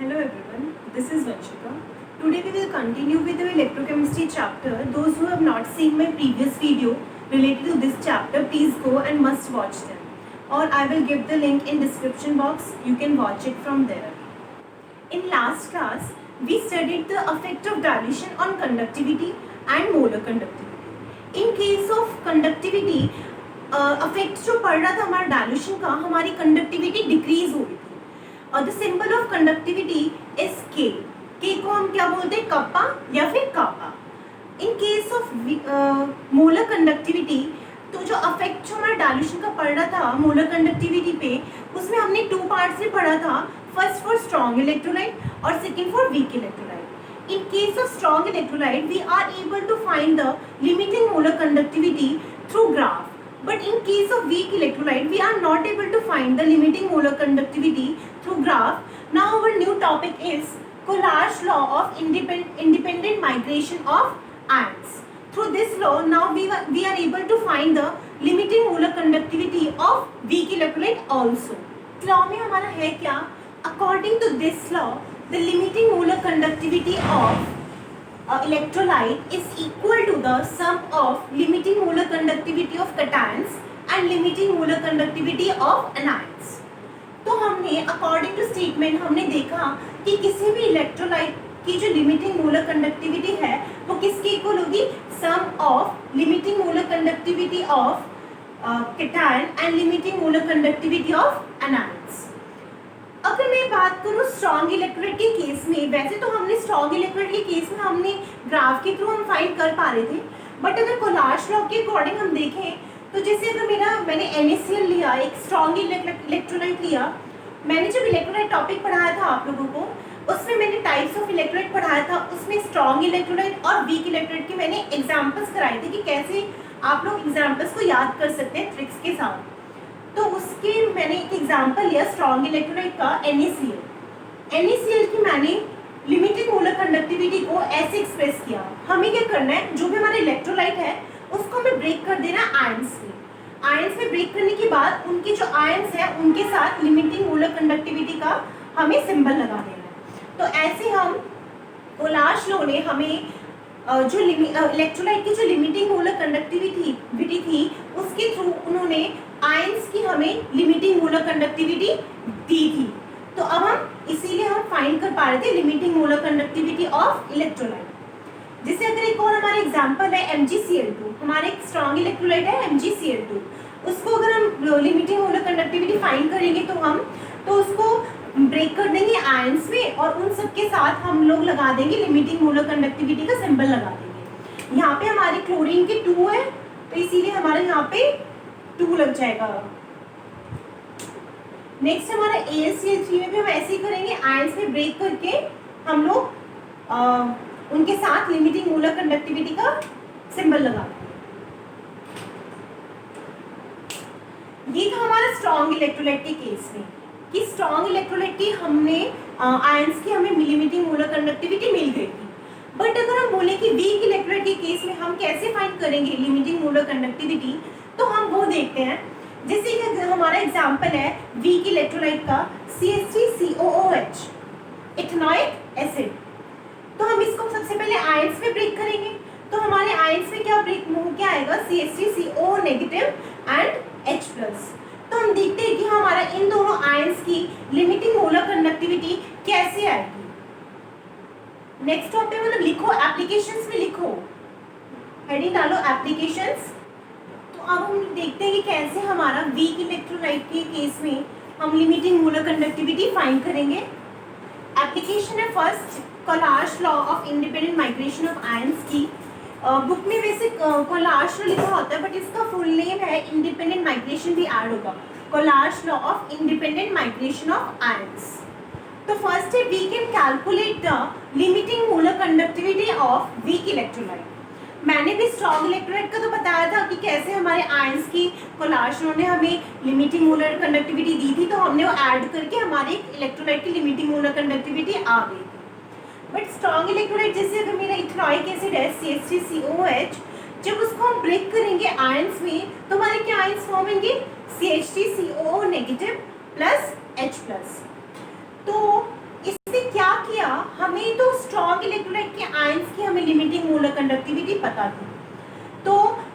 Hello everyone, this is Vanshika. Today we will continue with the electrochemistry chapter. Those who have not seen my previous video related to this chapter, please go and must watch them. Or I will give the link in description box. You can watch it from there. In last class, we studied the effect of dilution on conductivity and molar conductivity. In case of conductivity, affect जो पड़ रहा था हमारा dilution का, हमारी conductivity decrease हो रही थी. The symbol of conductivity is के. के को हम क्या बोलते हैं, कप्पा या फिर kappa. In case of molar conductivity, तो जो अफेक्ट जो हमारा डायल्यूशन का पड़ रहा था मोलर कंडक्टिविटी पे, उसमें हमने 2 पार्ट्स में पढ़ा था. फर्स्ट फॉर स्ट्रॉन्ग इलेक्ट्रोलाइट और second for weak electrolyte. In case of strong electrolyte, we are able to find the limiting molar conductivity through graph. But in case of weak electrolyte, we are not able to find the limiting molar conductivity through graph. Now our new topic is Collard's law of independent migration of ions. Through this law, now we are able to find the limiting molar conductivity of weak electrolyte also. Law में हमारा है क्या? According to this law, the limiting molar conductivity of electrolyte is equal to the sum of limiting molar conductivity of cations and limiting molar conductivity of anions. तो हमने according to statement हमने देखा कि किसी भी इलेक्ट्रोलाइट की जो limiting molar conductivity है वो किसके इक्वल होगी, sum of limiting molar conductivity of cation and limiting molar conductivity of anions. अगर मैं बात करूँ स्ट्रॉन्ग इलेक्ट्रोलाइट के केस में, वैसे तो हमने स्ट्रॉन्ग इलेक्ट्रोलाइट के केस में हमने ग्राफ के थ्रू हम फाइंड कर पा रहे थे, बट अगर कोलार्स लॉ के अकॉर्डिंग हम देखें तो जैसे अगर मैंने NaCl लिया, एक स्ट्रॉन्ग इलेक्ट्रोलाइट लिया. मैंने जब इलेक्ट्रोलाइट टॉपिक पढ़ाया था आप लोगों को, उसमें मैंने टाइप्स ऑफ इलेक्ट्रोलाइट पढ़ाया था. उसमें स्ट्रॉन्ग इलेक्ट्रोलाइट और वीक इलेक्ट्रोलाइट के मैंने एग्जाम्पल्स कराए थे कि कैसे आप लोग एग्जाम्पल्स को याद कर सकते हैं ट्रिक्स के साथ. तो उसके मैंने एक एग्जांपल लिया स्ट्रॉन्ग इलेक्ट्रोलाइट का NaCl. NaCl की मैंने लिमिटिंग मोलर कंडक्टिविटी को ऐसे एक्सप्रेस किया. हमें क्या करना है, जो भी हमारा इलेक्ट्रोलाइट है उसको हमें ब्रेक कर देना है आयंस में. आयंस में ब्रेक करने के बाद उनके जो आयंस है उनके साथ लिमिटिंग मोलर कंडक्टिविटी का हमें सिंबल लगा देना है. तो ऐसे हम कोलार्स लॉ ने हमें जो इलेक्ट्रोलाइट की जो लिमिटिंग मोलर कंडक्टिविटी थी उसके थ्रू उन्होंने आयंस की हमें लिमिटिंग मोलर कंडक्टिविटी दी थी. तो अब हम इसीलिए हम फाइंड कर पा रहे थे limiting molar conductivity of electrolyte. जैसे अगर एक और हमारा एग्जांपल है MgCl2. हमारे एक स्ट्रॉन्ग इलेक्ट्रोलाइट है MgCl2. उसको अगर हम लिमिटिंग मोलर कंडक्टिविटी फाइंड करेंगे तो उसको ब्रेक कर देंगे आयंस में और उन सब के साथ हम लोग लगा देंगे लिमिटिंग मोलर कंडक्टिविटी का सिंबल लगा देंगे. यहाँ पे हमारे क्लोरीन के 2 है तो इसीलिए हमारे यहाँ पे 2 लग जाएगा. नेक्स्ट हमारा AlCl3 में भी हम ऐसे ही करेंगे, आयंस में ब्रेक करके हम लोग उनके साथ लिमिटिंग मोलर कंडक्टिविटी का सिंबल लगा देंगे. ये था हमारा स्ट्रॉन्ग इलेक्ट्रोलाइट के केस में कि स्ट्रॉन्ग इलेक्ट्रोलाइट की हमने आयंस की हमें लिमिटिंग मोलर कंडक्टिविटी मिल गई थी. बट अगर हम बोले कि वीक इलेक्ट्रोलाइट के केस में हम कैसे फाइंड करेंगे लिमिटिंग मोलर कंडक्टिविटी, तो हम वो देखते हैं. जैसे कि हमारा एग्जांपल है वीक इलेक्ट्रोलाइट का CH3COOH, इथेनॉइक एसिड. तो हम इसको सबसे पहले आयंस में ब्रेक करेंगे. तो हमारे आयंस में क्या आएगा, CH3CO नेगेटिव एंड H+. तो हम देखते हैं कि हमारा इन दोनों आयंस की लिमिटिंग मोलर कंडक्टिविटी कैसे आएगी. नेक्स्ट टॉपिक मतलब लिखो, एप्लीकेशंस में लिखो, हेडिंग डालो एप्लीकेशंस. तो अब हम देखते हैं कि कैसे हमारा वीक इलेक्ट्रोलाइट के केस में हम लिमिटिंग मोलर कंडक्टिविटी फाइंड करेंगे. एप्लीकेशन है first Kohlrausch's law of independent migration of ions की. बुक में वैसे कोलार्स लॉ लिखा होता है बट इसका फुल नेम है इंडिपेंडेंट माइग्रेशन भी ऐड होगा, Kohlrausch's law of independent migration of ions. तो फर्स्ट है we can calculate the limiting molar conductivity of weak electrolyte. मैंने भी स्ट्रॉन्ग इलेक्ट्रोलाइट का तो बताया था कि कैसे हमारे आयंस की कोलार्स लॉ ने हमें लिमिटिंग मोलर कंडक्टिविटी दी थी, तो हमने वो ऐड करके हमारे इलेक्ट्रोलाइट की लिमिटिंग मोलर कंडक्टिविटी आ गई. बट स्ट्रॉन्ग इलेक्ट्रोलाइट जैसे अगर मेरा इथेनॉइक एसिड है CH3COOH, जब उसको हम ब्रेक करेंगे आयंस में तो हमारे क्या आयंस फॉर्म होंगे, CH3COO नेगेटिव प्लस H+. तो इसने क्या किया, हमें तो स्ट्रॉन्ग इलेक्ट्रोलाइट के आयंस की हमें लिमिटिंग मोलर कंडक्टिविटी पता थी, तो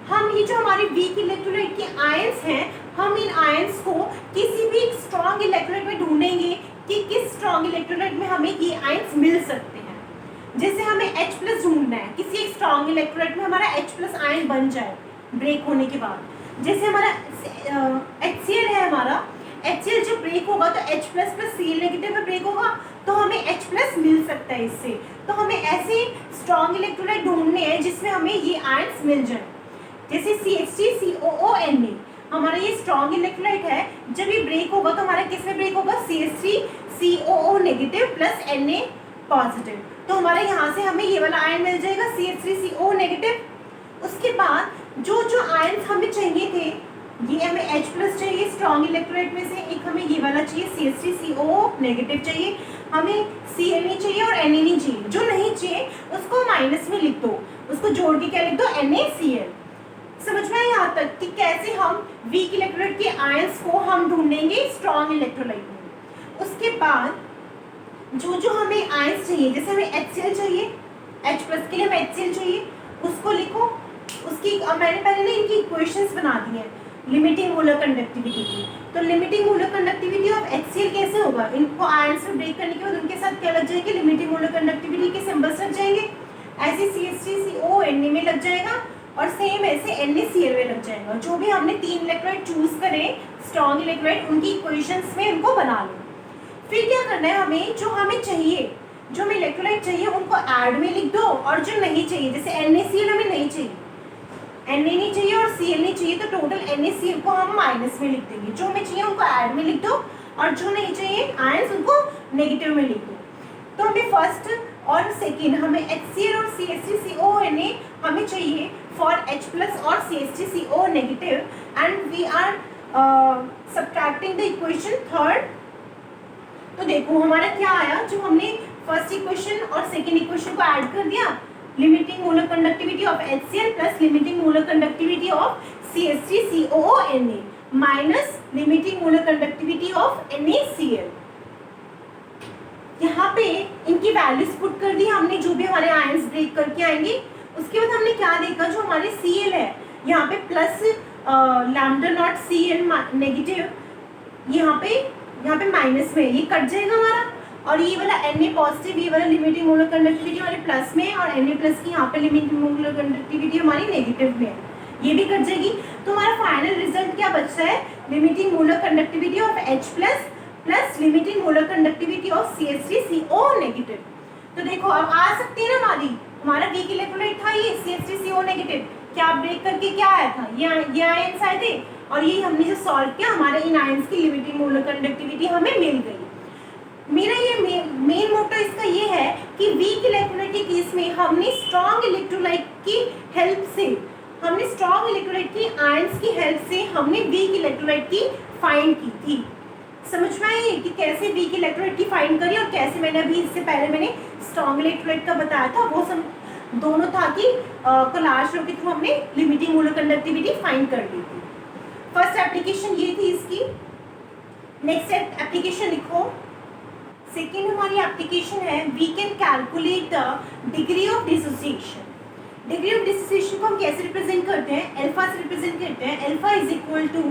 हम ये जो हमारे वीक इलेक्ट्रोलाइट के आयंस हैं, हम इन आयंस को किसी भी स्ट्रॉन्ग इलेक्ट्रोलाइट में ढूंढेंगे कि किस स्ट्रॉन्ग इलेक्ट्रोलाइट में हमें ये आयंस मिल सकते हैं। जैसे हमें H+ ढूंढना है, किसी एक स्ट्रॉन्ग इलेक्ट्रोलाइट में हमारा H+ आयन बन जाए ब्रेक होने के बाद, जैसे हमारा HCl है, हमारा HCl जो ब्रेक होगा तो H+ + Cl नेगेटिव में ब्रेक होगा, तो हमें H+ मिल सकता है इससे। तो हमें ऐसे स्ट्रॉन्ग इलेक्ट्रोलाइट ढूंढने हैं जिसमें हमें ये आयंस मिल जाए। जैसे CH3COO Na हमारा ये स्ट्रॉन्ग इलेक्ट्रोलाइट है, जब ये ब्रेक होगा तो हमारा किस में ब्रेक होगा, CH3COO negative plus Na positive, तो हमारा यहाँ से हमें ये वाला आयन मिल जाएगा CH3CO नेगेटिव। उसके बाद जो जो आयंस हमें चाहिए थे, ये हमें H+ चाहिए स्ट्रॉन्ग इलेक्ट्रोलाइट में से, एक हमें ये वाला चाहिए CH3CO नेगेटिव चाहिए, हमें Cl नहीं चाहिए और Na नहीं चाहिए। जो नहीं चाहिए उसको माइनस में लिख दो, उसको जोड़ के क्या लिख दो, NaCl। समझ में आया यहाँ तक कि कैसे हम वीक इलेक्ट्रोलाइट के आयंस को हम ढूंढेंगे स्ट्रॉन्ग इलेक्ट्रोलाइट में। उसके बाद जो जो हमें आयंस चाहिए, जैसे हमें HCl चाहिए, H+ के लिए हमें HCl चाहिए, उसको लिखो। उसकी मैंने पहले ना इनकी इक्वेशंस बना दी हैं लिमिटिंग मोलर कंडक्टिविटी की। तो limiting molar conductivity of HCl कैसे होगा, इनको आयंस में ब्रेक करने के बाद उनके साथ क्या लग जाएगी, लिमिटिंग मोलर कंडक्टिविटी के सिंबल्स लग जाएंगे। ऐसे CH3CO Na में लग जाएगा और सेम ऐसे NaCl में लग जाएगा। जो भी हमने 3 इलेक्ट्रोलाइट चूज करें स्ट्रॉन्ग इलेक्ट्रोलाइट, उनकी इक्वेशंस में उनको बना लो। फिर क्या करना है, हमें जो हमें चाहिए, जो हमें इलेक्ट्रोलाइट चाहिए उनको ऐड में लिख दो, और जो नहीं चाहिए, जैसे NaCl हमें नहीं चाहिए, Na नहीं चाहिए और Cl नहीं चाहिए, तो टोटल NaCl को हम माइनस में लिख देंगे। जो हमें चाहिए उनको ऐड में लिख दो और जो नहीं चाहिए आयंस उनको नेगेटिव में लिख दो। तो हमें फर्स्ट और सेकेंड हमें HCl और CH3CO Na हमें चाहिए फॉर H+ और CH3CO negative, and we are subtracting the equation third. तो देखो हमारा क्या आया, जो हमने फर्स्ट इक्वेशन और सेकेंड इक्वेशन को ऐड कर दिया, limiting molar conductivity of HCl plus limiting molar conductivity of CH3COO Na minus limiting molar conductivity of NaCl। यहाँ पे इनकी वैल्यूज पुट कर दी हमने, जो भी हमारे आयंस ब्रेक करके आएंगे। उसके बाद हमने क्या देखा, जो हमारे Cl है यहाँ पे plus lambda naught Cl negative, यहाँ पे माइनस में, ये कट जाएगा हमारा, और ये वाला Na पॉजिटिव, ये वाला लिमिटिंग मोलर कंडक्टिविटी हमारे प्लस में, और Na+ की यहाँ पे लिमिटिंग मोलर कंडक्टिविटी हमारी नेगेटिव में है, ये भी कट जाएगी। तो हमारा फाइनल रिजल्ट क्या बचता है, limiting molar conductivity of H+ plus limiting molar conductivity of CH3CO negative. तो देखो अब आ सकती है ना, हमारा वीक इलेक्ट्रोलाइट था ये CH3CO नेगेटिव, क्या ब्रेक करके क्या आया था, ये आयंस आए थे, और ये हमने जो सॉल्व किया हमारे इन आयंस की लिमिटिंग मोलर कंडक्टिविटी हमें मिल गई। मेरा ये मेन मोटो इसका ये है कि वीक इलेक्ट्रोलाइट के केस में हमने स्ट्रॉन्ग इलेक्ट्रोलाइट की हेल्प से, हमने स्ट्रॉन्ग इलेक्ट्रोलाइट की आयंस की हेल्प से हमने वीक इलेक्ट्रोलाइट की फाइंड की थी। समझ में आई कि कैसे वीक इलेक्ट्रोलाइट की फाइंड करी, और कैसे मैंने अभी इससे पहले मैंने स्ट्रॉन्ग इलेक्ट्रोलाइट का बताया था, वो सब दोनों था कि कोलाज लॉ के थ्रू हमने लिमिटिंग मोलर कंडक्टिविटी फाइंड कर ली थी। फर्स्ट एप्लीकेशन ये थी इसकी। नेक्स्ट एप्लीकेशन लिखो। सेकेंड हमारी एप्लीकेशन है, we can calculate the degree of dissociation. Degree of dissociation को हम कैसे रिप्रेजेंट करते हैं, अल्फा से रिप्रेजेंट करते हैं। Alpha is equal to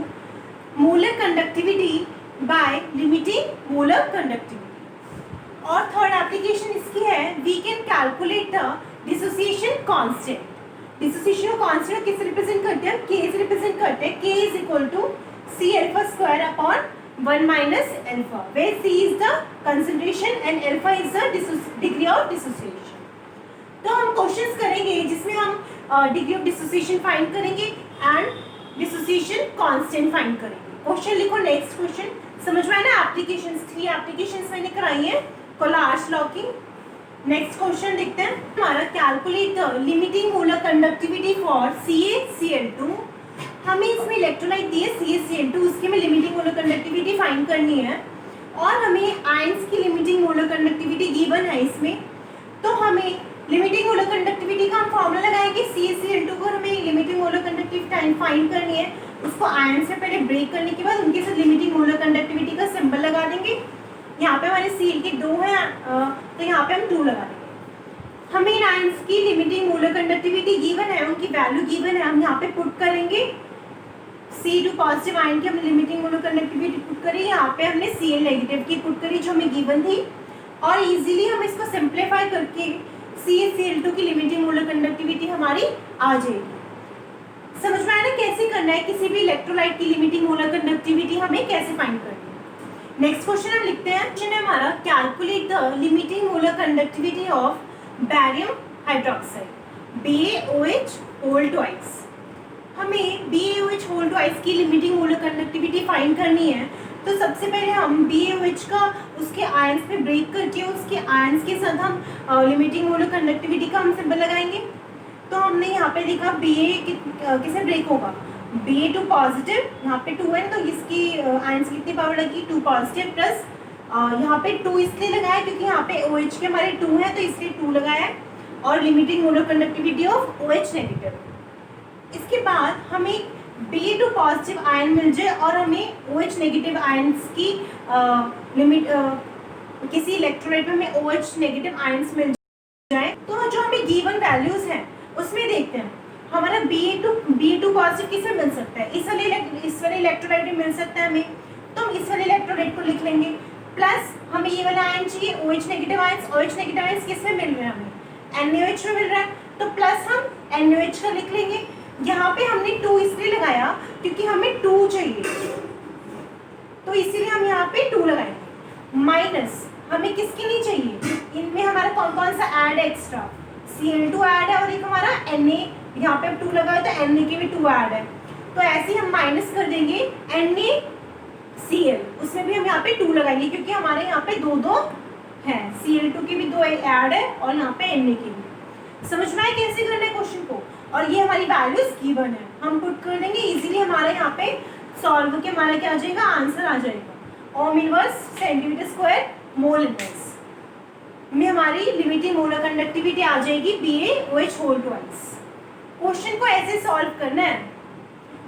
molar conductivity by limiting molar conductivity. और थर्ड एप्लीकेशन इसकी है, we can calculate the dissociation constant. Dissociation constant किससे रिप्रेजेंट करते हैं, k से रिप्रेजेंट करते हैं। k is equal to C alpha square upon 1 minus alpha, where C is the concentration and alpha is the degree of dissociation. तो हम questions करेंगे जिसमें हम डिग्री ऑफ डिसोसिएशन फाइंड करेंगे एंड डिसोसिएशन कांस्टेंट फाइंड करेंगे। Question लिखो। Next question समझ में आया ना, एप्लीकेशंस 3 एप्लीकेशंस मैंने कराई है कोलाज लॉ की। नेक्स्ट क्वेश्चन देखते हैं हमारा, calculate the limiting molar conductivity for CaCl2। हमें इसमें इलेक्ट्रोलाइट दिए CaCl2, उसकी हमें लिमिटिंग मोलर कंडक्टिविटी फाइंड करनी है, और हमें आयंस की लिमिटिंग मोलर कंडक्टिविटी गिवन है इसमें। तो हमें लिमिटिंग मोलर कंडक्टिविटी का हम फॉर्मूला लगाएंगे, CaCl2 को हमें लिमिटिंग मोलर कंडक्टिविटी फाइंड करनी है, उसको आयंस से पहले ब्रेक करने के बाद उनके साथ लिमिटिंग मोलर कंडक्टिविटी का सिंबल लगा देंगे। यहाँ पे हमारे Cl के 2 हैं यहाँ पे हम 2 लगा देंगे। हमें इन आयंस की लिमिटिंग मोलर कंडक्टिविटी गिवन है, उनकी वैल्यू गिवन है, हम यहाँ पे पुट करेंगे C2 पॉजिटिव आयन की हमने लिमिटिंग मोलर कंडक्टिविटी पुट करी, यहाँ पे हमने Cl नेगेटिव की पुट करी जो हमें गिवन थी, और इजीली हम इसको सिंप्लीफाई करके CaCl2 की लिमिटिंग मोलर कंडक्टिविटी हमारी आ जाएगी। समझ में आया ना कैसे करना है, किसी भी इलेक्ट्रोलाइट की लिमिटिंग मोलर कंडक्टिविटी हमें कैसे फाइंड करनी है। नेक्स्ट क्वेश्चन हम लिखते हैं, क्वेश्चन है हमारा calculate the limiting molar conductivity of barium hydroxide BaOH whole twice. हमें BaOH होल ट्वाइस की लिमिटिंग मोलर कंडक्टिविटी फाइंड करनी है, तो सबसे पहले हम BaOH का उसके आयंस पे ब्रेक करके उसके आयंस के साथ हम लिमिटिंग मोलर कंडक्टिविटी का हम सिंबल लगाएंगे। तो हमने यहाँ पे देखा Ba किसे ब्रेक होगा, Ba2 पॉजिटिव, यहाँ पे 2 है तो इसकी आयंस की कितनी पावर लगी 2 पॉजिटिव प्लस यहाँ पे 2 इसलिए लगाया क्योंकि यहाँ पे OH के हमारे 2 है तो इसलिए 2 लगाया, और limiting molar conductivity of OH negative. इसके बाद हमें Ba2 पॉजिटिव आयन मिल जाए और हमें OH नेगेटिव आयंस की लिमिट किसी इलेक्ट्रोलाइट में हमें OH नेगेटिव आयंस मिल जाए, तो जो हमें गिवन वैल्यूज हैं उसमें देखते हैं हमारा Ba2 पॉजिटिव किसे मिल सकता है, इस वाले इलेक्ट्रोलाइट में मिल सकता है हमें, तो हम इस वाले इलेक्ट्रोलाइट को लिख लेंगे, प्लस हमें ये वाला आयन चाहिए OH नेगेटिव आयंस किस में मिल रहे हैं, हमें NaOH में मिल रहा है, तो प्लस हम NaOH का लिख लेंगे। यहाँ पे हमने 2 इसलिए लगाया क्योंकि हमें 2 चाहिए, तो इसीलिए हम यहाँ पे 2 लगाएंगे, माइनस हमें किसकी नहीं चाहिए, इनमें हमारा कौन कौन सा ऐड है एक्स्ट्रा, Cl2 ऐड है और एक हमारा Na, यहाँ पे 2 लगा है तो Na के भी 2 ऐड है, तो ऐसे ही हम माइनस कर देंगे NaCl, उसमें भी हम यहाँ पे 2 लगाएंगे क्योंकि हमारे यहाँ पे 2 है, Cl2 की भी 2 ऐड है और यहाँ पे Na की भी। समझ में आया कैसे करना है क्वेश्चन को, और ये हमारी वैल्यूज गिवन है, हम पुट कर देंगे इजीली, हमारे यहाँ पे सॉल्व के हमारा क्या आ जाएगा, आंसर आ जाएगा, ohm inverse centimetre square mole inverse में हमारी लिमिटिंग मोलर कंडक्टिविटी आ जाएगी BaOH होल ट्वाइस। क्वेश्चन को ऐसे सॉल्व करना है।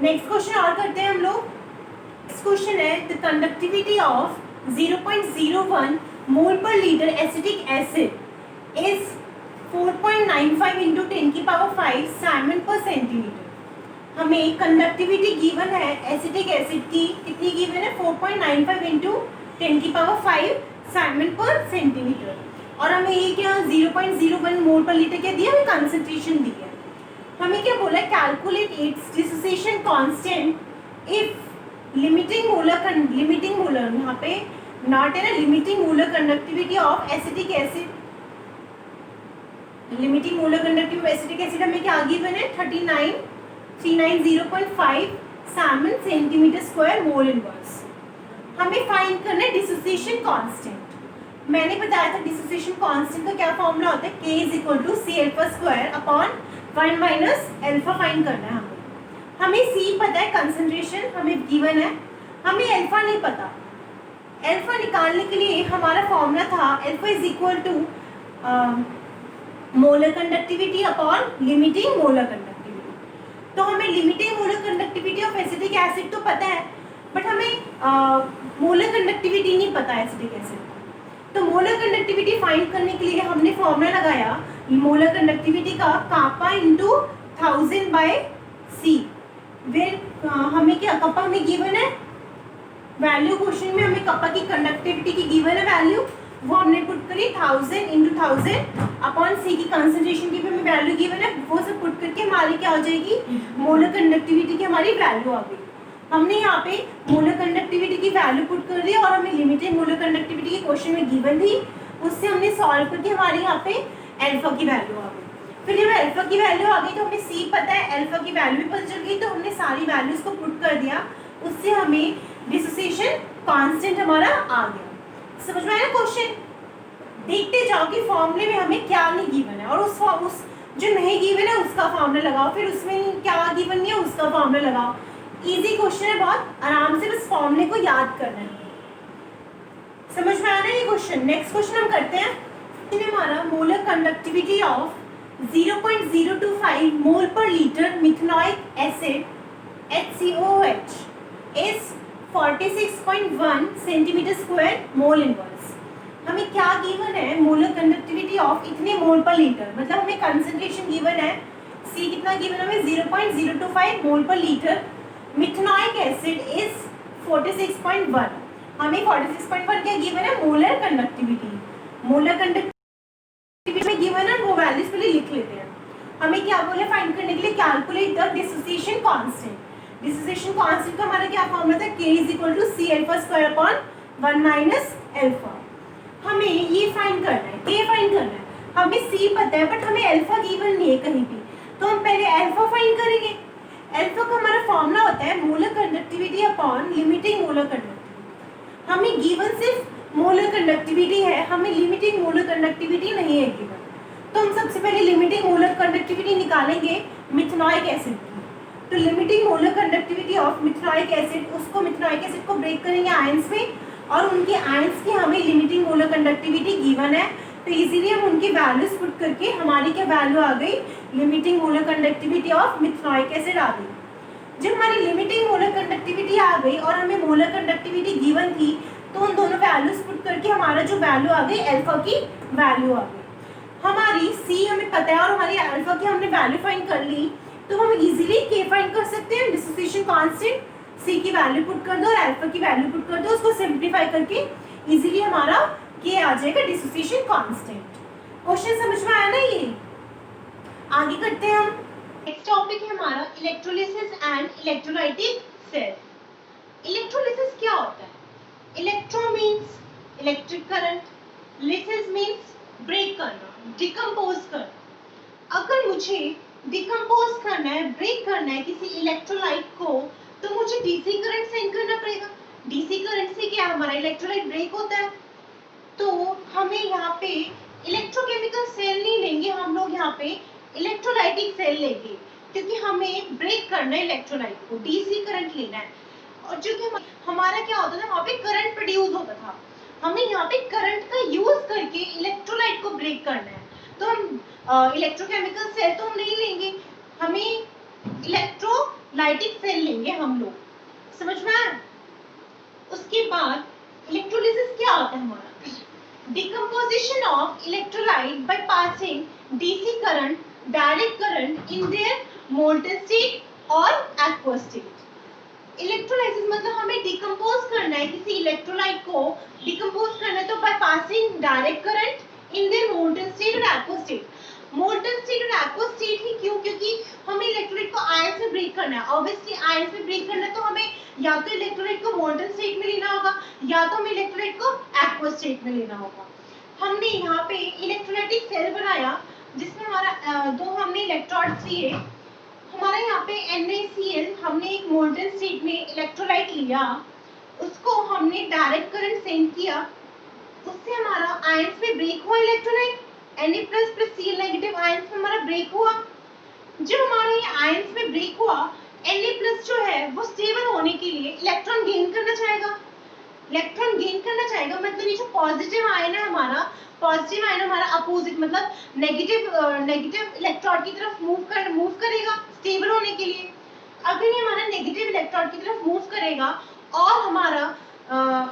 नेक्स्ट क्वेश्चन और करते हैं हम लोग। नेक्स्ट क्वेश्चन है द कंडक्टिविटी ऑफ 0.01 मोल पर litre acetic acid is 4.95 into 10 की पावर 5 साइमन पर सेंटीमीटर। हमें कंडक्टिविटी गिवन है एसिटिक एसिड की, कितनी गिवन है 4.95 इंटू 10 की पावर 5 साइमन पर सेंटीमीटर, और हमें ये क्या 0.01 मोल पर लीटर क्या दिया, हमें कंसंट्रेशन दी है। हमें क्या बोला है, calculate its dissociation constant if limiting molar यहाँ पे नॉट है ना, limiting molar conductivity of acetic acid, limiting molar conductivity of acetic acid हमें क्या गिवन है 390.5 Simon centimetre square mole inverse. हमें फाइंड करना है डिसोसिएशन कांस्टेंट। मैंने बताया था डिसोसिएशन कांस्टेंट का क्या फॉर्मूला होता है, K is equal to C alpha square upon 1 minus alpha find करना है हमें। C पता है कंसंट्रेशन हमें गिवन है, हमें अल्फा नहीं पता। अल्फा निकालने के लिए हमारा फॉर्मूला था alpha is equal to molar conductivity upon limiting molar conductivity. तो हमें limiting molar conductivity of acetic acid तो पता है, बट हमें मोलर कंडक्टिविटी नहीं पता एसिटिक एसिड। तो मोलर कंडक्टिविटी फाइंड करने के लिए हमने फॉर्मूला लगाया मोलर कंडक्टिविटी का कापा इंटू 1000 बाय C। फिर हमें क्या कपा हमें गिवन है वैल्यू, क्वेश्चन में हमें कपा की कंडक्टिविटी की गिवन है वैल्यू, वो हमने पुट करी 1000 इंटू 1000 अपॉन C की कंसंट्रेशन की भी हमें वैल्यू गिवन है, वो सब पुट करके हमारी क्या हो जाएगी मोलर कंडक्टिविटी की हमारी वैल्यू आ गई। हमने यहाँ पे मोलर कंडक्टिविटी की वैल्यू पुट कर दी और हमें लिमिटेड मोलर कंडक्टिविटी की क्वेश्चन में गिवन थी, उससे हमने सॉल्व करके हमारे यहाँ पे अल्फा की वैल्यू आ गई। फिर जब अल्फा की वैल्यू आ गई तो हमें C पता है, अल्फा की वैल्यू भी पता चल गई, तो हमने सारी वैल्यूज को पुट कर दिया, उससे हमें डिसोसिएशन कांस्टेंट हमारा आ गया। समझ में आया क्वेश्चन? देखते जाओ कि फॉर्मूले में हमें क्या नहीं गिवन है और उस जो नहीं गिवन है उसका फॉर्मूला लगाओ, फिर उसमें क्या गिवन नहीं है उसका फॉर्मूला लगाओ। इजी क्वेश्चन है, बहुत आराम से बस फॉर्मूले को याद करना है। समझ में आना है ये क्वेश्चन? नेक्स्ट क्वेश्चन हम करते हैं। हमारा मोलर कंडक्टिविटी ऑफ 0.025 मोल पर litre methanoic acid HCOH is 46.1 centimetre square mole inverse. हमें क्या गिवन है मोलर कंडक्टिविटी ऑफ इतने मोल पर लीटर, मतलब हमें कंसंट्रेशन गिवन है, C कितना गिवन है हमें 0.025 मोल पर लीटर, मिथेनॉइक एसिड इज 46.1, हमें 46.1 क्या गिवन है, मोलर कंडक्टिविटी। मोलर कंडक्टिविटी में गिवन है, वो वैल्यूज पहले लिख लेते हैं। हमें क्या बोले फाइंड करने के लिए, calculate the dissociation constant. Dissociation constant का हमारा क्या फॉर्मूला था, K = C alpha square upon 1 minus alpha. हमें ये फाइंड करना है, K फाइंड करना है, हमें C पता है बट हमें अल्फा गिवन नहीं है कहीं भी, तो हम पहले अल्फा फाइंड करेंगे। अल्फा का हमारा फॉर्मूला होता है molar conductivity upon limiting molar conductivity. हमें गिवन सिर्फ मोलर कंडक्टिविटी है, हमें लिमिटिंग मोलर कंडक्टिविटी नहीं है गिवन, तो हम सबसे पहले लिमिटिंग मोलर कंडक्टिविटी निकालेंगे मिथेनॉइक एसिड की। तो limiting molar conductivity of methanoic acid, उसको मिथेनॉइक एसिड को ब्रेक करेंगे आयंस में, और उनके आयंस की हमें लिमिटिंग मोलर कंडक्टिविटी गिवन है, तो इजीली हम उनकी वैल्यूज पुट करके हमारी क्या वैल्यू आ गई, limiting molar conductivity of methanoic acid आ गई। जब हमारी लिमिटिंग मोलर कंडक्टिविटी आ गई और हमें मोलर कंडक्टिविटी गिवन थी, तो उन दोनों वैल्यूज पुट करके हमारा जो वैल्यू आ गई, अल्फा की वैल्यू आ गई। हमारी C हमें पता है और हमारी अल्फा की हमने वैल्यू फाइंड कर ली, तो हम इजीली K फाइंड कर सकते हैं। डिसोसिएशन कांस्टेंट C की वैल्यू पुट कर दो और अल्फा की वैल्यू पुट कर दो, उसको सिंप्लीफाई करके इजीली हमारा K आ जाएगा, डिसोसिएशन कांस्टेंट। क्वेश्चन समझ में आया ना? ये आगे करते हैं हम। नेक्स्ट टॉपिक है हमारा electrolysis and electrolytic cell. Electrolysis क्या होता है? Electro means electric current, lysis means break करना, डिकम्पोज करना। अगर मुझे डिकम्पोज करना है, ब्रेक करना है किसी इलेक्ट्रोलाइट को, तो मुझे डीसी करंट सेंड करना पड़ेगा। डीसी करंट से क्या हमारा इलेक्ट्रोलाइट ब्रेक होता है, तो हमें यहाँ पे इलेक्ट्रोकेमिकल सेल नहीं लेंगे हम लोग, यहाँ पे इलेक्ट्रोलाइटिक सेल लेंगे, क्योंकि हमें ब्रेक करना है इलेक्ट्रोलाइट को, डीसी करंट लेना है। और जो कि हमारा क्या होता था, वहाँ पे करंट प्रोड्यूस होता था, हमें यहाँ पे करंट का यूज करके इलेक्ट्रोलाइट को ब्रेक करना है। तो हम इलेक्ट्रोकेमिकल सेल तो हम नहीं लेंगे, हमें इलेक्ट्रोलाइटिक सेल लेंगे हम लोग। समझ में आया? उसके बाद इलेक्ट्रोलिसिस क्या होता है हमारा, decomposition of electrolyte by passing DC current, direct current in their molten state or aqueous state। Electrolysis मतलब हमें डिकम्पोज करना है किसी इलेक्ट्रोलाइट को, डिकम्पोज करना है तो by passing direct current in their molten state और एक्वस स्टेट। मोल्टन स्टेट और एक्वस स्टेट ही क्यों? क्योंकि हमें इलेक्ट्रोलाइट को आयंस में ब्रेक करना है। ऑब्वियसली आयंस में ब्रेक करना है तो हमें या तो इलेक्ट्रोलाइट को मोल्टन स्टेट में लेना होगा, या तो हमें इलेक्ट्रोलाइट को एक्वस स्टेट में लेना होगा। हमने यहाँ पे इलेक्ट्रोलाइटिक सेल बनाया जिसमें हमारा दो हमने इलेक्ट्रोड्स लिए। हमारा यहाँ पे NaCl हमने एक मोल्टन स्टेट में इलेक्ट्रोलाइट लिया, उसको हमने डायरेक्ट करंट सेंड किया, उससे हमारा आयंस में ब्रेक हुआ electrolyte, Na+ Cl negative ions में हमारा ब्रेक हुआ। जब हमारा ये आयंस में ब्रेक हुआ, Na+ जो है वो स्टेबल होने के लिए इलेक्ट्रॉन गेन करना चाहेगा। इलेक्ट्रॉन गेन करना चाहेगा मतलब ये जो पॉजिटिव आयन है हमारा, पॉजिटिव आयन हमारा अपोजिट मतलब नेगेटिव इलेक्ट्रॉन की तरफ मूव करेगा स्टेबल होने के लिए। अगर ये हमारा नेगेटिव इलेक्ट्रॉन की तरफ मूव करेगा और हमारा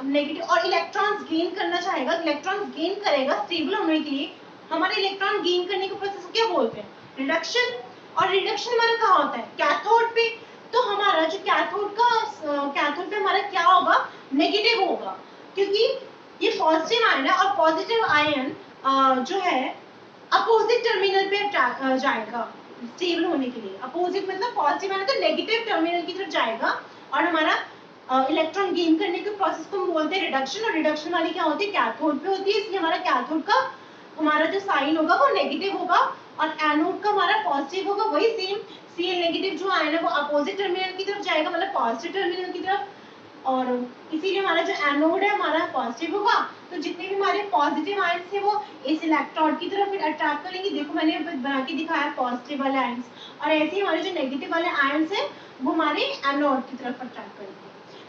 नेगेटिव और इलेक्ट्रॉन्स गेन करना चाहेगा, इलेक्ट्रॉन्स गेन करेगा स्टेबल होने के लिए। हमारे इलेक्ट्रॉन गेन करने के प्रोसेस को क्या बोलते हैं? रिडक्शन। और रिडक्शन हमारा कहाँ होता है? कैथोड पे। तो हमारा जो कैथोड पे हमारा क्या होगा? नेगेटिव होगा, क्योंकि ये पॉजिटिव आयन है और पॉजिटिव आयन जो है अपोजिट टर्मिनल पे जाएगा स्टेबल होने के लिए। अपोजिट मतलब पॉजिटिव आयन तो नेगेटिव टर्मिनल की तरफ जाएगा और हमारा इलेक्ट्रॉन गेन करने के प्रोसेस को हम बोलते हैं रिडक्शन। और रिडक्शन वाली क्या होती है? कैथोड पे होती है, इसलिए हमारा कैथोड का हमारा जो साइन होगा वो नेगेटिव होगा और एनोड का हमारा पॉजिटिव होगा। वही सेम Cl नेगेटिव जो आयन है वो अपोजिट टर्मिनल की तरफ जाएगा, मतलब पॉजिटिव टर्मिनल की तरफ, और इसीलिए हमारा जो एनोड है हमारा पॉजिटिव होगा। तो जितने भी हमारे पॉजिटिव आयंस थे वो इस इलेक्ट्रोड की तरफ अट्रैक्ट करेंगे। देखो मैंने बना के दिखाया पॉजिटिव वाले आयंस, और ऐसे ही हमारे जो नेगेटिव वाले आयंस हैं वो हमारे एनोड की तरफ अट्रैक्ट करेंगे।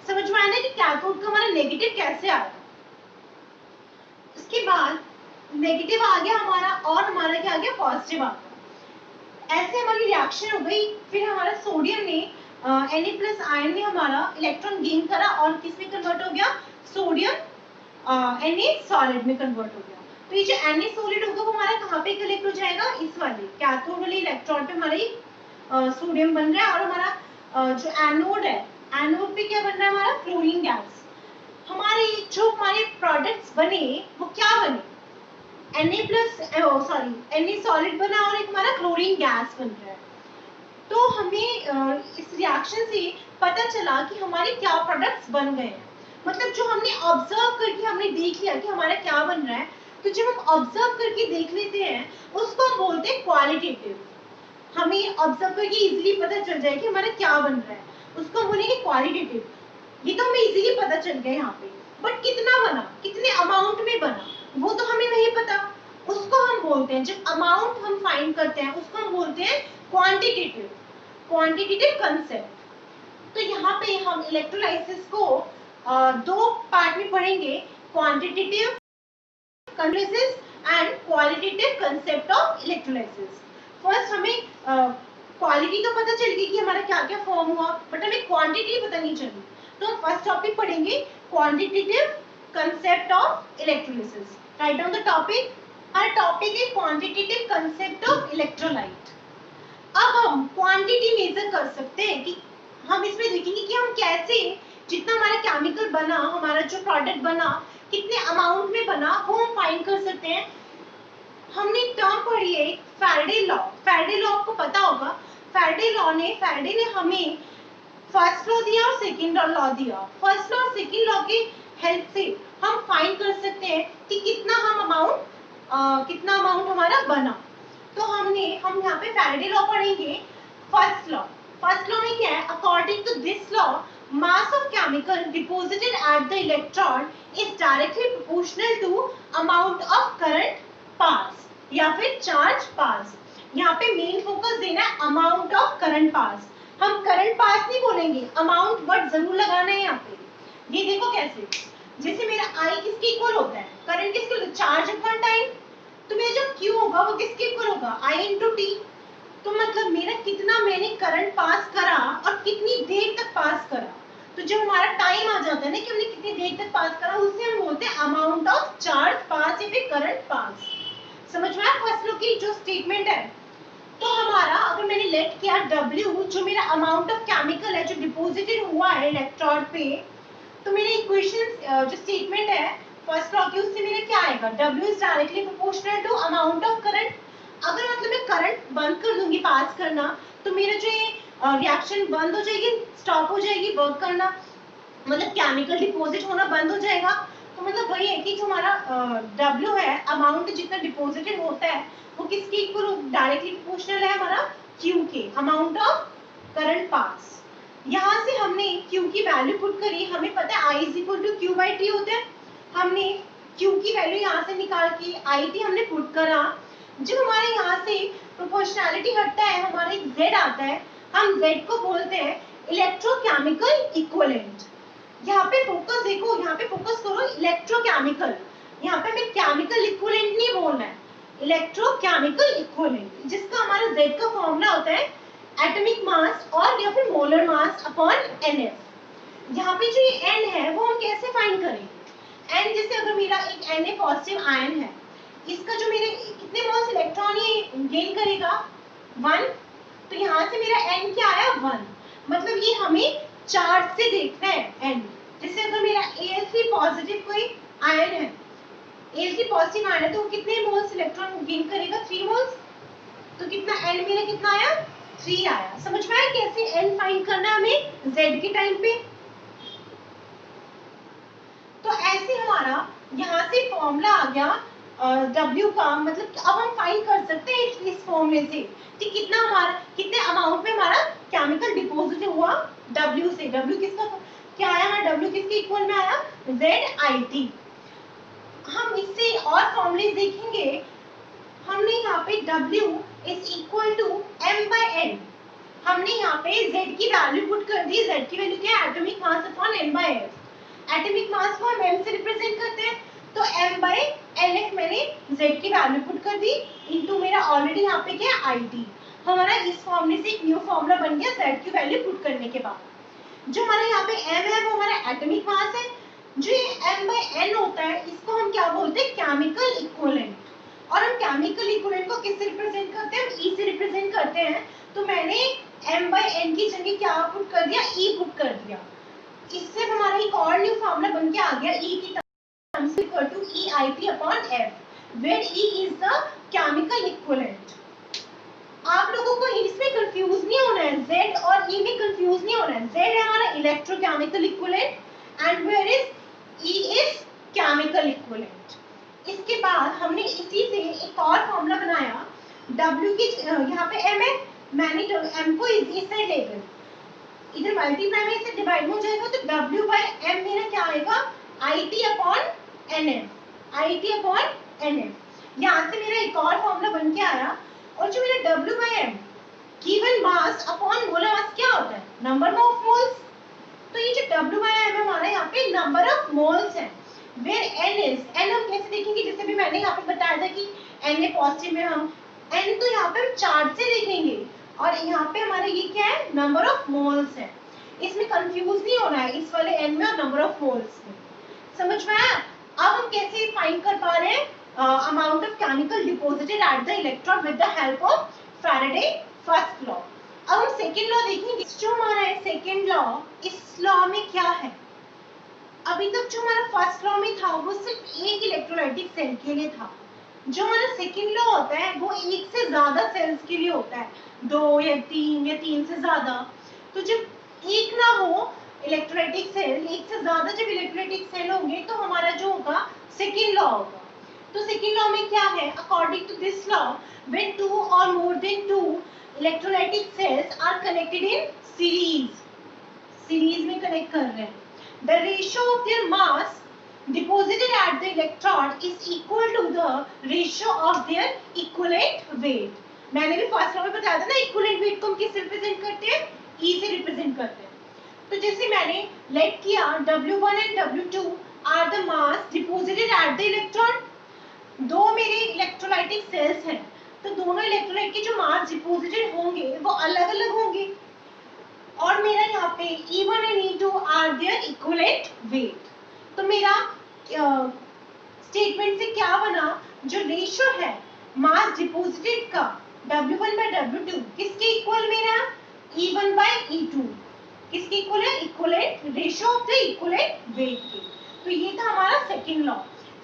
समझ में आया कि कैथोड का हमारा नेगेटिव कैसे आएगा? उसके बाद नेगेटिव आ गया हमारा और हमारा क्या आ गया? पॉजिटिव आ गया। ऐसे हमारी रिएक्शन हो गई। फिर हमारा सोडियम ने Na+ आयन ने हमारा इलेक्ट्रॉन गेन करा और किस में कन्वर्ट हो गया? सोडियम Na सॉलिड में कन्वर्ट हो गया। तो ये जो Na सॉलिड होगा वो हमारा कहाँ पे कलेक्ट हो जाएगा, इस वाले कैथोड वाले इलेक्ट्रोड पे हमारी सोडियम बन रहा है, और हमारा जो एनोड है, एनोड पे क्या बन रहा है हमारा क्लोरीन गैस। हमारे जो हमारे प्रोडक्ट्स बने वो क्या बने, Na सॉलिड बना और एक हमारा क्लोरीन गैस बन रहा है। तो हमें इस रिएक्शन से पता चला कि हमारे क्या प्रोडक्ट्स बन गए हैं, मतलब जो हमने ऑब्जर्व करके हमने देख लिया कि हमारा क्या बन रहा है। तो जब हम ऑब्जर्व करके देख लेते हैं उसको हम बोलते हैं क्वालिटेटिव। हमें ऑब्जर्व करके इजीली पता चल जाए कि हमारा क्या बन रहा है, उसको हम बोलेंगे क्वालिटेटिव। ये तो हमें इजीली पता चल गया यहाँ पे, बट कितना बना, कितने अमाउंट में बना, वो तो हमें नहीं पता। उसको हम बोलते हैं, जब अमाउंट हम फाइंड करते हैं उसको हम बोलते हैं क्वांटिटेटिव, क्वांटिटेटिव कंसेप्ट। तो यहाँ पे हम इलेक्ट्रोलाइसिस को दो पार्ट में पढ़ेंगे, quantitative concept and qualitative concept of electrolysis. First हमें क्वालिटी तो पता चल गई कि हमारा क्या क्या फॉर्म हुआ, बट हमें क्वांटिटी पता नहीं चली। तो हम फर्स्ट टॉपिक पढ़ेंगे quantitative concept of electrolysis. Write down the topic. Her topic है क्वांटिटेटिव कंसेप्ट ऑफ इलेक्ट्रोलाइट। अब हम क्वांटिटी मेजर कर सकते हैं कि हम इसमें देखेंगे कि हम कैसे जितना हमारा केमिकल बना, हमारा जो प्रोडक्ट बना, कितने अमाउंट में बना, वो हम फाइंड कर सकते हैं। हमने टर्म पढ़ी है फैराडे लॉ। फैराडे लॉ आपको पता होगा। फैराडे ने हमें फर्स्ट लॉ दिया और सेकंड लॉ दिया। फर्स्ट लॉ और सेकंड लॉ के हेल्प से हम फाइंड कर सकते हैं कि कितना अमाउंट हमारा बना। तो हम यहाँ पे फैराडे लॉ पढ़ेंगे। फर्स्ट लॉ में क्या है, according to this law mass of chemical deposited at the electrode is directly proportional to amount of current pass या फिर चार्ज पास। यहाँ पे मेन फोकस देना है अमाउंट ऑफ करंट पास। हम करंट पास नहीं बोलेंगे, अमाउंट वर्ड जरूर लगाना है यहाँ पे। ये देखो कैसे, जैसे मेरा I किसके इक्वल होता है, करंट किसके इक्वल, चार्ज अपॉन टाइम। तो मेरा जो Q होगा वो किसके इक्वल होगा, I into T। तो मतलब मेरा कितना मैंने करंट पास करा और कितनी देर तक पास करा। तो जब हमारा टाइम आ जाता है ना कि हमने कितनी देर तक पास करा, उससे हम बोलते हैं अमाउंट ऑफ चार्ज पास या फिर करंट पास। समझ में आया फर्स्ट लॉ की जो स्टेटमेंट है। तो हमारा अगर मैंने लेट किया W, जो मेरा अमाउंट ऑफ केमिकल है जो डिपोजिटेड हुआ है इलेक्ट्रोड पे, तो मेरे इक्वेशन जो स्टेटमेंट है फर्स्ट लॉ की, उससे मेरा क्या आएगा, W is directly proportional to amount of current. अगर मतलब मैं करंट बंद कर दूंगी पास करना, तो मेरा जो ये रिएक्शन बंद हो जाएगी, स्टॉप हो जाएगी वर्क करना, मतलब केमिकल डिपॉजिट होना बंद हो जाएगा। तो मतलब वही है कि जो हमारा W है, अमाउंट जितना डिपॉजिटेड होता है वो किसके इक्वल, डायरेक्टली प्रोपोर्शनल है हमारा Q के, अमाउंट ऑफ करंट पास। यहाँ से हमने Q की वैल्यू पुट करी, हमें पता है I is equal to Q by T होता है। हमने Q की वैल्यू यहाँ से निकाल के IT हमने पुट करा। जब हमारे यहाँ से प्रोपोर्शनैलिटी हटता है, हमारा एक Z आता है, हम Z को बोलते हैं इलेक्ट्रोकेमिकल इक्विवेलेंट। यहाँ पे फोकस देखो, यहाँ पे फोकस करो इलेक्ट्रोकेमिकल, यहाँ पे हमें केमिकल इक्विवेलेंट नहीं बोलना है, इलेक्ट्रोकेमिकल इक्विवेलेंट, जिसका हमारा Z का फॉर्मूला होता है एटॉमिक मास और या फिर मोलर मास अपॉन NF। यहाँ पे जो ये N है वो हम कैसे फाइंड करें, N जैसे अगर मेरा एक Na पॉजिटिव आयन है, इसका जो मेरे कितने मोल्स इलेक्ट्रॉन ये गेन करेगा, 1। तो यहाँ से मेरा N क्या आया, 1। मतलब ये हमें चार्ज से देखना है N। जैसे अगर मेरा Al3 पॉजिटिव कोई आयन है, Al3 पॉजिटिव आयन है, तो कितने मोल्स इलेक्ट्रॉन गेन करेगा, 3 मोल्स। तो कितना N मेरा कितना आया, 3 आया। समझ में आया कैसे N फाइंड करना है हमें Z के टाइम पे। तो ऐसे हमारा यहाँ से फॉर्मूला आ गया W का, मतलब अब हम फाइंड कर सकते हैं इस फॉर्मूले से कि कितने अमाउंट में हमारा केमिकल डिपॉजिट हुआ W से। W किसका क्या आया, हमारा W किसके इक्वल में आया, ZIT। हम इससे और फॉर्मूले देखेंगे। हमने यहाँ पे W is equal to M/N, हमने यहाँ पे Z की वैल्यू पुट कर दी। Z की वैल्यू क्या है, atomic mass upon M/F। Atomic mass को हम M से रिप्रेजेंट करते हैं, तो M/NF मैंने Z की वैल्यू पुट कर दी इनटू मेरा ऑलरेडी यहाँ पे क्या है IT। हमारा इस फॉर्मूले से एक न्यू फॉर्मूला बन गया Z की वैल्यू पुट करने के बाद। जो हमारा यहाँ पे M है वो हमारा एटॉमिक मास है, जो ये m/n होता है इसको हम क्या बोलते हैं, केमिकल इक्विवेलेंट। और हम केमिकल इक्विवेलेंट को किससे रिप्रेजेंट करते हैं, E से रिप्रेजेंट करते हैं। तो मैंने m/n की जगह क्या पुट कर दिया, E पुट कर दिया। इससे हमारा एक और न्यू फार्मूला बन के आ गया, E की terms equal to EIT/F where E is the chemical equivalent। आप लोगों को इसमें कंफ्यूज नहीं होना है, Z और E में कंफ्यूज नहीं होना है। Z है हमारा electrochemical equivalent and where is E is chemical equivalent. इसके बाद हमने इसी से एक और फॉर्मूला बनाया, W की यहाँ पे M है, मैंने M को इस साइड ले गए, इधर मल्टीप्लाई में इसे डिवाइड हो जाएगा तो W/M मेरा क्या आएगा, IT/NF, IT/NF। यहाँ से मेरा एक और फॉर्मूला बन के आया। और जो मेरा W/M given mass upon molar mass क्या होता है, नंबर ऑफ मोल्स। तो ये जो W/M हमारा यहाँ पे नंबर ऑफ मोल्स है। वेयर N इज, N हम कैसे देखेंगे, जैसे भी मैंने यहाँ पे बताया था कि Na पॉजिटिव में हम N तो यहाँ पे हम चार्ज से देखेंगे और यहाँ पे हमारा ये क्या है, नंबर ऑफ मोल्स है। इसमें कंफ्यूज नहीं होना है इस वाले N में और नंबर ऑफ मोल्स में। समझ में आया। अब हम कैसे फाइंड कर पा रहे हैं amount of chemical deposited at the electrode with the help of Faraday first law। अब हम सेकेंड लॉ देखेंगे। जो हमारा है सेकेंड लॉ, इस लॉ में क्या है, अभी तक जो हमारा फर्स्ट लॉ में था वो सिर्फ एक इलेक्ट्रोलाइटिक सेल के लिए था। जो हमारा सेकेंड लॉ होता है वो एक से ज्यादा सेल्स के लिए होता है, 2 या 3 से ज्यादा। तो जब एक ना हो इलेक्ट्रोलाइटिक सेल, एक से ज्यादा जब इलेक्ट्रोलाइटिक सेल होंगे तो हमारा जो होगा सेकेंड लॉ होगा। तो सेकेंड लॉ में क्या है, according to this law when 2 और more than 2 electrolytic cells are connected in series में कनेक्ट कर रहे हैं, the ratio of their mass deposited at the electrode is equal to the ratio of their equivalent weight। मैंने भी first law में बताया था ना, इक्विवेलेंट वेट को हम किससे रिप्रेजेंट करते हैं, E से रिप्रेजेंट करते हैं। तो जैसे मैंने लेट किया W1 and W2 are the mass deposited at the electron. दो मेरे इलेक्ट्रोलाइटिक सेल्स हैं, तो दोनों इलेक्ट्रोलाइट के जो मास डिपोजिटेड होंगे वो अलग अलग होंगे। और मेरा यहाँ पे E1 and E2 are their equivalent weight. तो मेरा स्टेटमेंट से क्या बना, जो रेशियो है मास डिपोजिटेड का W1/W2 किसके इक्वल मेरा, E1/E2 किसके इक्वल है, equivalent ratio of the equivalent weight के। तो ये था हमारा सेकेंड लॉ।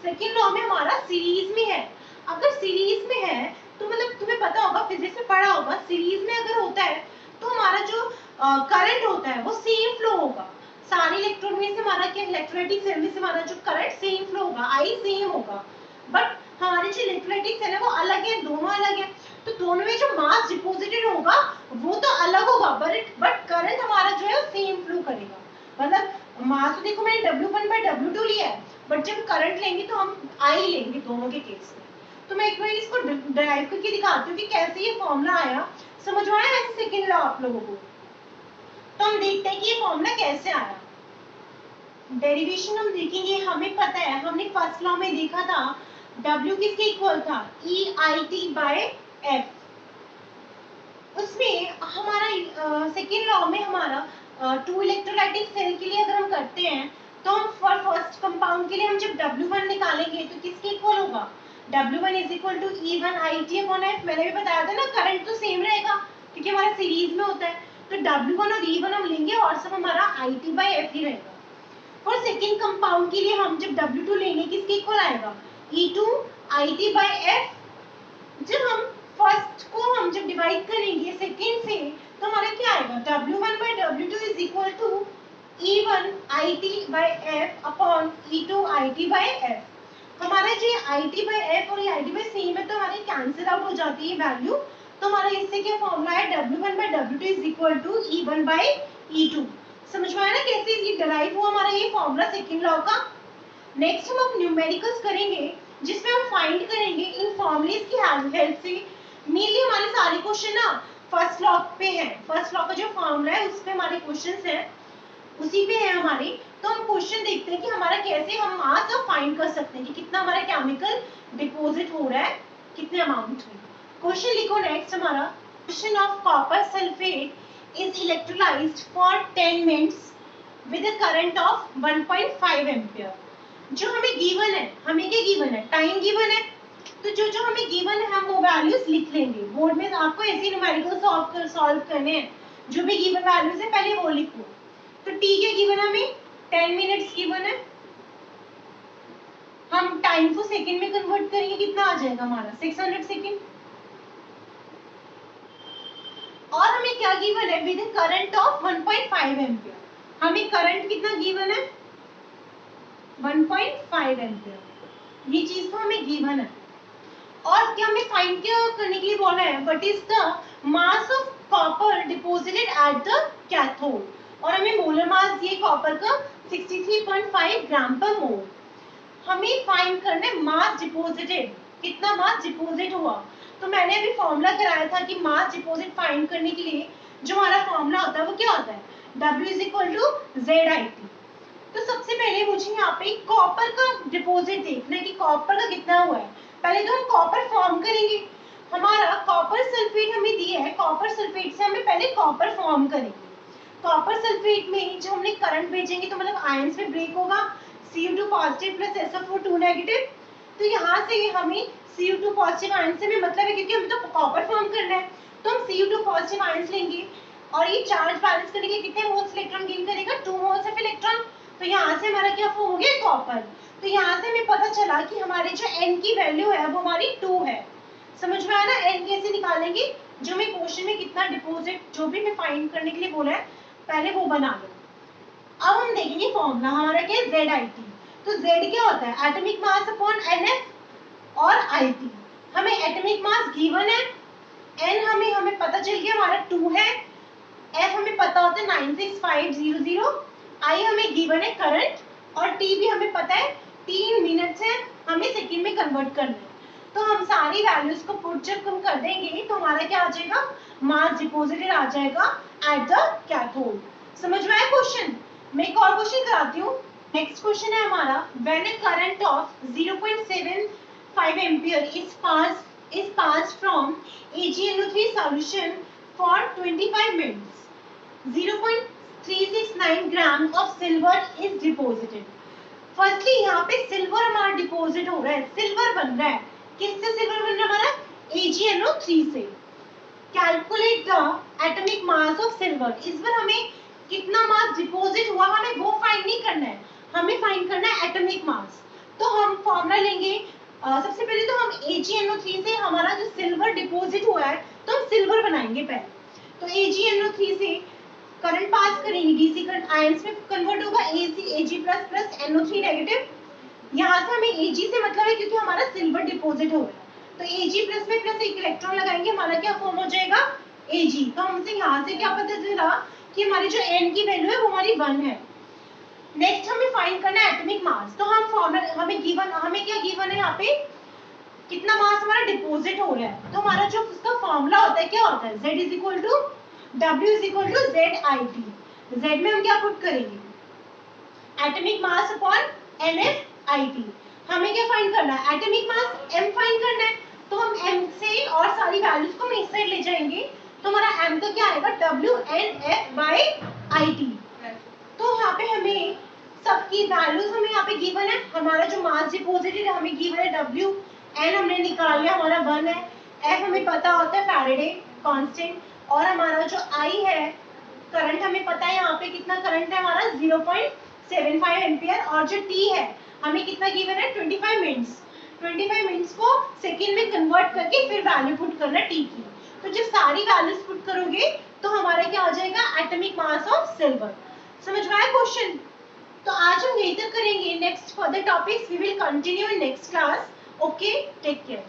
सेकेंड लॉ में हमारा सीरीज में है। अगर सीरीज में है तो मतलब तुम्हें पता होगा, फिजिक्स में पढ़ा होगा, सीरीज में अगर होता है तो हमारा जो करंट होता है वो सेम फ्लो होगा। सारे इलेक्ट्रॉन में से हमारा क्या, इलेक्ट्रोलाइटिक सेल में से हमारा जो करंट सेम फ्लो होगा, आई सेम होगा। बट हमारे जो इलेक्ट्रोलाइटिक सेल है वो अलग है, दोनों अलग है। तो दोनों में जो मास डिपोजिटेड होगा वो तो अलग होगा, बट करंट हमारा जो है सेम फ्लो करेगा। मतलब मास तो देखो मैंने W1/W2 लिया है, बट जब करंट लेंगे तो हम आई लेंगे दोनों के केस में। तो मैं एक बार इसको ड्राइव करके दिखाती हूँ कि कैसे ये फॉर्मूला आया। समझ में आया वैसे सेकेंड लॉ आप लोगों को। तो हम देखते हैं कि ये फॉर्मूला कैसे आया। डेरिवेशन हम देखेंगे, हमें पता है, हमने फर्स्ट लॉ में देखा था W किसके इक्वल था, EIT/F। उसमें हमारा सेकेंड लॉ में हमारा 2 इलेक्ट्रोलाइटिक सेल के लिए अगर हम करते हैं तो हम फॉर फर्स्ट कंपाउंड के लिए हम जब W1 निकालेंगे तो किसके इक्वल होगा, W1 is equal to E1/IT/F। मैंने भी बताया था ना, करंट तो सेम रहेगा क्योंकि हमारा सीरीज में होता है। तो W1 और E1 हम लेंगे और सब हमारा IT/F ही रहेगा। फॉर सेकेंड कंपाउंड के लिए हम जब W2 लेंगे किसके इक्वल आएगा, E2/IT/F। जब हम फर्स्ट को हम जब डिवाइड करेंगे सेकेंड से तो हमारा क्या आएगा, W1/W2 is equal to E1/IT/F upon E2/IT/F। हमारा जो IT/F और ये IT/F सेम है तो हमारे कैंसिल आउट हो जाती है वैल्यू। तो हमारा इससे क्या फॉर्मूला है, W1/W2 is equal to E1/E2। समझ में आया ना कैसे ये डिराइव हुआ हमारा ये फॉर्मूला सेकेंड लॉ का। नेक्स्ट हम अब न्यूमेरिकल्स करेंगे जिसमें हम फाइंड करेंगे इन फॉर्मूलेस की हेल्प से। मेनली हमारे सारे क्वेश्चन ना फर्स्ट लॉ पे हैं, फर्स्ट लॉ का जो फॉर्मूला है उस पे हमारे क्वेश्चंस हैं, उसी पे है हमारे। तो हम क्वेश्चन देखते हैं कि हमारा कैसे हम मास फाइंड कर सकते हैं कि कितना हमारा केमिकल डिपॉजिट हो रहा है, कितने अमाउंट में। क्वेश्चन लिखो नेक्स्ट हमारा, question of copper sulphate is electrolyzed for 10 minutes with a current of 1.5 ampere. जो हमें गिवन है, हमें क्या गिवन है, टाइम गिवन है, तो जो जो हमें गिवन है हम वो वैल्यूज लिख लेंगे। बोर्ड में आपको ऐसे न्यूमेरिकल सॉल्व करने हैं, जो भी गिवन वैल्यूज है पहले वो लिखो। तो टी के गिवन हमें 10 मिनट्स गिवन है, हम टाइम को सेकंड में कन्वर्ट करेंगे, कितना आ जाएगा हमारा 600 सेकंड। और हमें क्या गिवन है, विद करंट ऑफ 1.5 एम्पियर। हमें करंट कितना गिवन है, 1.5 एम्पियर, ये चीज तो हमें गिवन है। और क्या हमें फाइंड क्या करने के लिए बोला है, what is the mass of copper deposited at the cathode. और हमें मोलर मास ये कॉपर का 63.5 ग्राम पर मोल। हमें फाइंड करना है मास डिपॉजिटेड, कितना मास डिपॉजिट हुआ। तो मैंने अभी फॉर्मूला कराया था कि मास डिपॉजिट फाइंड करने के लिए जो हमारा फॉर्मूला होता है वो क्या होता है, W = ZIT। तो सबसे पहले मुझे यहाँ पे कॉपर का डिपॉजिट देखना है कि कॉपर का कितना हुआ है। पहले तो हम कॉपर फॉर्म करेंगे, हमारा कॉपर सल्फेट हमें दिया है, कॉपर सल्फेट से हमें पहले कॉपर फॉर्म करेंगे। कॉपर सल्फेट में जब हमने करंट भेजेंगे तो मतलब आयंस में ब्रेक होगा, Cu2 positive plus SO2 negative. तो यहाँ से हमें Cu2 पॉजिटिव आयन से भी मतलब है, क्योंकि हमें तो कॉपर फॉर्म करना है, तो हम Cu2 पॉजिटिव आयंस लेंगे। और ये चार्ज बैलेंस करने के लिए कितने मोल्स इलेक्ट्रॉन गेन करेगा, 2 मोल्स ऑफ इलेक्ट्रॉन। तो यहाँ से हमारा क्या फॉर्म हो गया, कॉपर। तो यहाँ से हमें पता चला कि हमारी जो N की वैल्यू है वो हमारी 2 है। समझ में आया ना, N कैसे निकालेंगे, जो मैं क्वेश्चन में कितना डिपॉजिट जो भी मैं फाइंड करने के लिए बोला है पहले वो बना लो। अब हम देखेंगे फॉर्मूला हमारा क्या है, ZIT। तो Z क्या होता है, एटॉमिक मास अपॉन NF और IT। हमें एटॉमिक मास गिवन है, N हमें पता चल गया हमारा 2 है, F हमें पता होता है 96500, I हमें गिवन है करंट, और T भी हमें पता है 3 मिनट्स है, हमें सेकंड में कन्वर्ट करना है। तो हम सारी वैल्यूज को पुट जब हम कर देंगे तो हमारा क्या आ जाएगा, मास डिपॉजिटेड आ जाएगा एट द कैथोड। समझ में आया क्वेश्चन। मैं एक और क्वेश्चन कराती हूँ। नेक्स्ट क्वेश्चन है हमारा, when a current of 0.75 ampere is passed from AgNO3 solution for 25 minutes, 0.369 gram of silver is deposited। Firstly यहाँ पे सिल्वर हमारा डिपॉजिट हो रहा है, सिल्वर बन रहा है, किससे सिल्वर बन रहा है हमारा, AgNO3 से। Calculate the atomic mass of silver. इस बार हमें कितना मास डिपॉजिट हुआ हमें वो फाइंड नहीं करना है, हमें फाइंड करना है एटॉमिक मास। तो हम फॉर्मूला लेंगे, सबसे पहले तो हम AgNO3 से हमारा जो सिल्वर डिपॉजिट हुआ है तो हम सिल्वर बनाएंगे पहले। तो AgNO3 से करंट पास करेंगे, डीसी करंट आयंस में कन्वर्ट होगा, Ag प्लस NO3 नेगेटिव। यहाँ से हमें Ag से मतलब है क्योंकि हमारा सिल्वर डिपॉजिट हो रहा है, तो Ag प्लस में प्लस एक इलेक्ट्रॉन लगाएंगे, हमारा क्या फॉर्म हो जाएगा, Ag। तो हमसे यहाँ से क्या पता चला कि हमारी जो N की वैल्यू है वो हमारी 1 है। नेक्स्ट हमें फाइंड करना है एटॉमिक मास। तो हम फॉर्मूला हमें क्या गिवन है, यहाँ पे कितना मास हमारा डिपॉजिट हो रहा है। तो हमारा जो उसका फॉर्मूला होता है क्या होता है, W = ZIT। Z में हम क्या पुट करेंगे, एटॉमिक मास अपॉन NFIT। हमें क्या फाइंड करना है, एटॉमिक मास M फाइंड करना है। तो हम M से और सारी वैल्यूज को हम इस साइड ले जाएंगे, तो हमारा M का क्या आएगा, WNF/IT। तो यहाँ पे हमें सबकी वैल्यूज हमें यहाँ पे गिवन है, हमारा जो मास डिपॉजिटेड है हमें गिवन है W, N हमने निकाल लिया हमारा 1 है, F हमें पता होता है फैराडे कांस्टेंट, और हमारा जो I है करंट हमें पता है यहाँ पे कितना करंट है हमारा 0.75 एम्पियर, और जो T है हमें कितना गिवन है 25 मिनट्स। 25 मिनट्स को सेकंड में कन्वर्ट करके फिर वैल्यू पुट करना T की। तो जब सारी वैल्यूज पुट करोगे तो हमारा क्या आ जाएगा, एटॉमिक मास ऑफ सिल्वर। समझ में आया क्वेश्चन। तो आज हम यही तक करेंगे, next further topics we will continue in next class. Okay, take care.